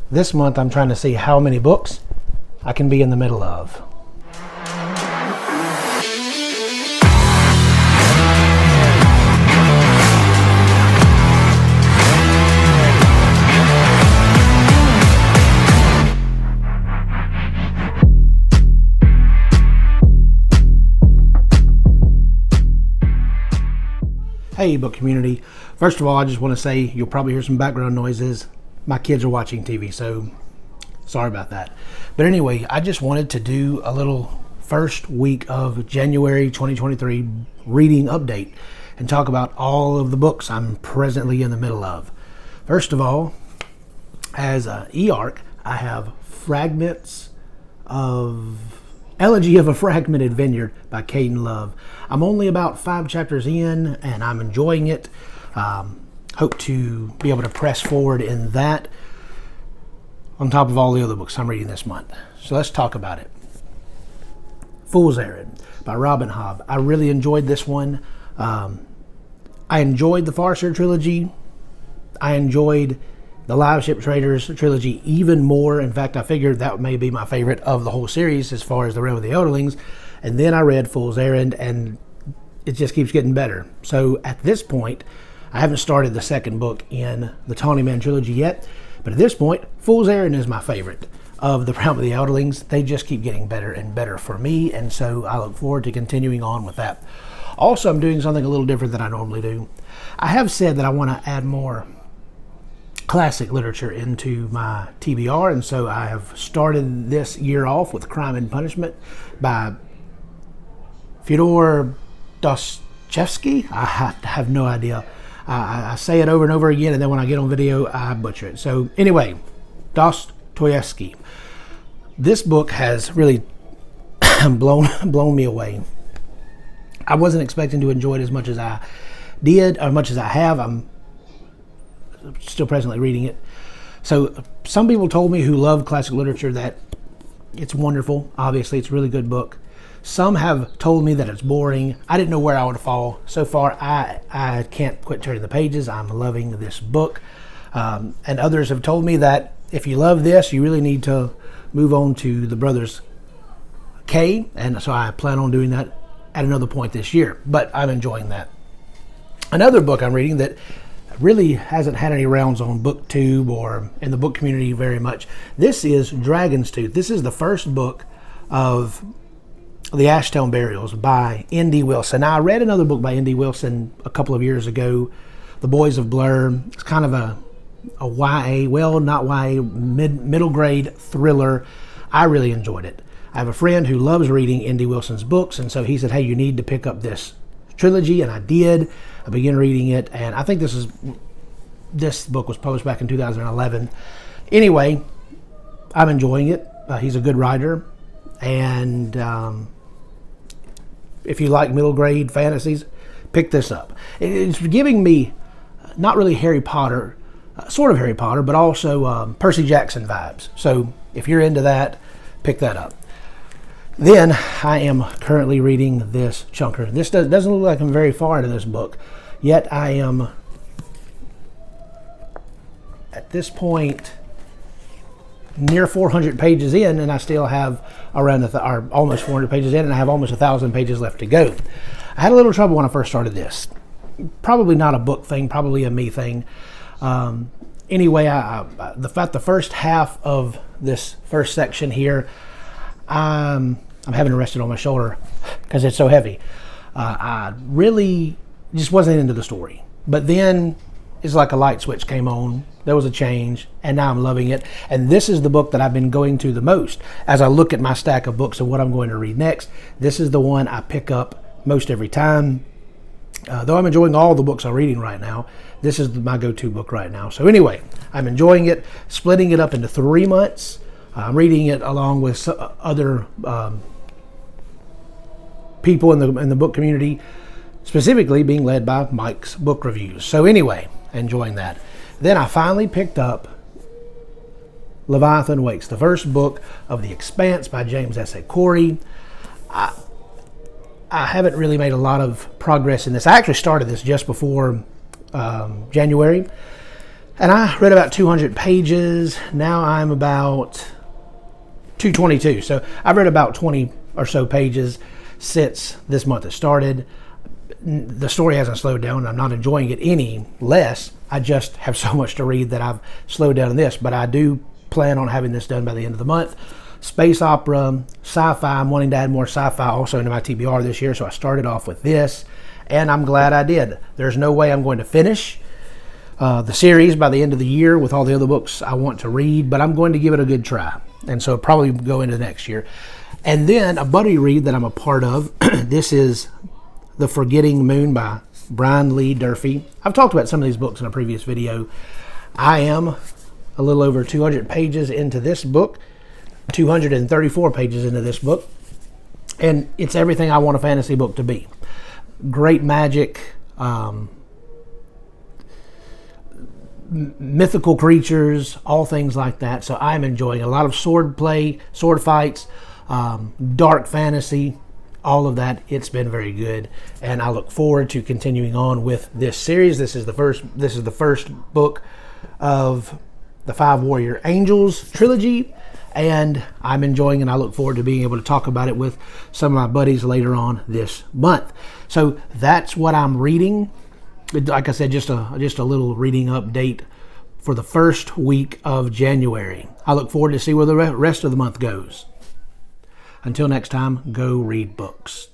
This month I'm trying to see how many books I can be in the middle of. Hey, book community. First of all, I just want to say you'll probably hear some background noises. My kids are watching TV, so sorry about that. But anyway, I just wanted to do a little first week of January 2023 reading update and talk about all of the books I'm presently in the middle of. First of all, as an E-Arc, I have Fragments of Elegy of a Fragmented Vineyard by Caden Love. I'm only about 5 chapters in and I'm enjoying it. Hope to be able to press forward in that on top of all the other books I'm reading this month. So let's talk about it. Fool's Errand by Robin Hobb. I really enjoyed this one. I enjoyed the Farseer trilogy. I enjoyed the Live Ship Traders trilogy even more. In fact, I figured that may be my favorite of the whole series as far as the Realm of the Elderlings. And then I read Fool's Errand, and it just keeps getting better. So at this point, I haven't started the second book in the Tawny Man trilogy yet. But at this point, Fool's Errand is my favorite of the Realm of the Elderlings. They just keep getting better and better for me, and so I look forward to continuing on with that. Also, I'm doing something a little different than I normally do. I have said that I want to add more classic literature into my TBR, and so I have started this year off with Crime and Punishment by Fyodor Dostoevsky. I have no idea. I say it over and over again, and then when I get on video, I butcher it. So anyway, Dostoevsky. This book has really blown me away. I wasn't expecting to enjoy it as much as I did, or much as I have. I'm still presently reading it. So some people told me who love classic literature that it's wonderful. Obviously, it's a really good book. Some have told me that it's boring. I didn't know where I would fall. So far, I can't quit turning the pages. I'm loving this book. And others have told me that if you love this, you really need to move on to the Brothers K. And so I plan on doing that at another point this year. But I'm enjoying that. Another book I'm reading that really hasn't had any rounds on BookTube or in the book community very much. This is Dragon's Tooth. This is the first book of the Ashtown Burials by N.D. Wilson. Now, I read another book by N.D. Wilson a couple of years ago, The Boys of Blur. It's kind of a YA, well, not YA, middle grade thriller. I really enjoyed it. I have a friend who loves reading N.D. Wilson's books, and so he said, hey, you need to pick up this trilogy, and I did. I began reading it, and I think this book was published back in 2011. Anyway, I'm enjoying it. He's a good writer, and if you like middle grade fantasies, pick this up. It's giving me not really Harry Potter, sort of Harry Potter, but also Percy Jackson vibes. So if you're into that, pick that up. Then I am currently reading this chunker. This doesn't look like I'm very far into this book, yet I am at this point near 400 pages in, and I still have around almost 400 pages in, and I have almost 1,000 pages left to go. I had a little trouble when I first started this. Probably not a book thing, probably a me thing. Anyway, the first half of this first section here, I'm having it rested on my shoulder because it's so heavy. I really just wasn't into the story. But then it's like a light switch came on. There was a change, and now I'm loving it. And this is the book that I've been going to the most. As I look at my stack of books and what I'm going to read next, this is the one I pick up most every time. Though I'm enjoying all the books I'm reading right now, this is my go-to book right now. So anyway, I'm enjoying it, splitting it up into 3 months. I'm reading it along with other people in the book community, specifically being led by Mike's Book Reviews. So anyway, enjoying that. Then I finally picked up Leviathan Wakes, the first book of The Expanse by James S. A. Corey. I haven't really made a lot of progress in this. I actually started this just before January. And I read about 200 pages. Now I'm about 222. So I've read about 20 or so pages since this month has started. The story hasn't slowed down. I'm not enjoying it any less. I just have so much to read that I've slowed down in this. But I do plan on having this done by the end of the month. Space opera, sci-fi. I'm wanting to add more sci-fi also into my TBR this year. So I started off with this, and I'm glad I did. There's no way I'm going to finish the series by the end of the year with all the other books I want to read, but I'm going to give it a good try. And so probably go into next year. And then a buddy read that I'm a part of. This is The Forgetting Moon by Brian Lee Durfee. I've talked about some of these books in a previous video. I am a little over 200 pages into this book, 234 pages into this book, and it's everything I want a fantasy book to be. Great magic, mythical creatures, all things like that. So I'm enjoying a lot of sword play, sword fights, dark fantasy, all of that. It's been very good, and I look forward to continuing on with this series. This is the first book of the Five Warrior Angels trilogy, and I'm enjoying, and I look forward to being able to talk about it with some of my buddies later on this month. So that's what I'm reading. Like I said, just a little reading update for the first week of January. I look forward to see where the rest of the month goes. Until next time, go read books.